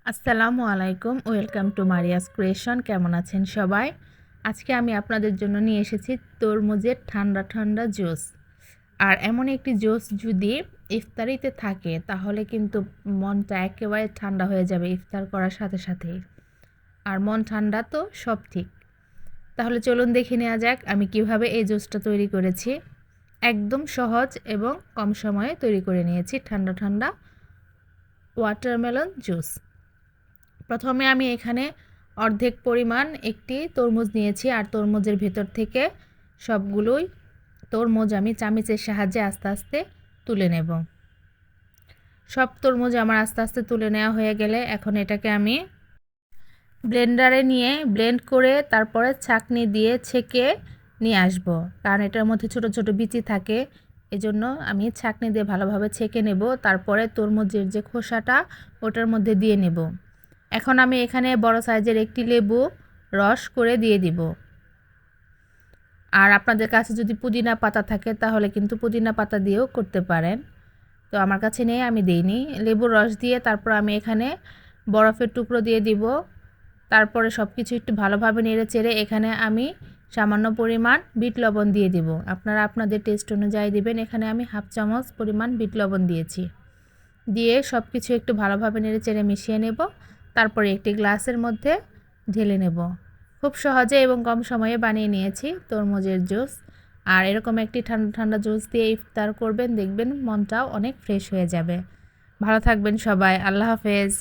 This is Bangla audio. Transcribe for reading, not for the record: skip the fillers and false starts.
আসসালামু আলাইকুম, ওয়েলকাম টু মারিয়াস ক্রিয়েশন। কেমন আছেন সবাই? আজকে আমি আপনাদের জন্য নিয়ে এসেছি তরমুজের ঠান্ডা ঠান্ডা জুস। আর এমন একটি জুস যদি ইফতারিতে থাকে তাহলে কিন্তু মনটা একেবারে ঠান্ডা হয়ে যাবে ইফতার করার সাথে সাথেই। আর মন ঠান্ডা তো সব ঠিক। তাহলে চলুন দেখে নেওয়া যাক আমি কিভাবে এই জুসটা তৈরি করেছি। একদম সহজ এবং কম সময়ে তৈরি করে নিয়েছি ঠান্ডা ঠান্ডা ওয়াটারমেলন জুস। প্রথমে আমি এখানে অর্ধেক পরিমাণ একটি তরমুজ নিয়েছি, আর তরমুজের ভেতর থেকে সবগুলোই তরমুজ আমি চামচের সাহায্যে আস্তে আস্তে তুলে নেব। সব তরমুজ আমার আস্তে আস্তে তুলে নেওয়া হয়ে গেলে এখন এটাকে আমি ব্লেন্ডারে নিয়ে ব্লেন্ড করে তারপরে ছাঁকনি দিয়ে ছেঁকে নিয়ে আসব, কারণ এটার মধ্যে ছোট ছোট বিচি থাকে। এজন্য আমি ছাঁকনি দিয়ে ভালোভাবে ছেঁকে নেব, তারপরে তরমুজের যে খোসাটা ওটার মধ্যে দিয়ে নেব। এখন আমি এখানে বড় সাইজের একটি লেবু রস করে দিয়ে দিব। আর আপনাদের কাছে যদি পুদিনা পাতা থাকে তাহলে কিন্তু পুদিনা পাতা দিয়েও করতে পারেন, তো আমার কাছে নেই, আমি দিইনি। লেবুর রস দিয়ে তারপর আমি এখানে বরফের টুকরো দিয়ে দিব। তারপরে সব কিছু একটু ভালোভাবে নেড়ে চেড়ে এখানে আমি সামান্য পরিমাণ বিট লবণ দিয়ে দিব। আপনারা আপনাদের টেস্ট অনুযায়ী দিবেন। এখানে আমি হাফ চামচ পরিমাণ বিট লবণ দিয়েছি। দিয়ে সব কিছু একটু ভালোভাবে নেড়ে চেড়ে মিশিয়ে নেব। তারপরে একটি গ্লাসের মধ্যে ঢেলে নেব। খুব সহজে এবং কম সময়ে বানিয়ে নিয়েছি তরমুজের জুস। আর এরকম একটি ঠান্ডা ঠান্ডা জুস দিয়ে ইফতার করবেন, দেখবেন মনটাও অনেক ফ্রেশ হয়ে যাবে। ভালো থাকবেন সবাই। আল্লাহ হাফেজ।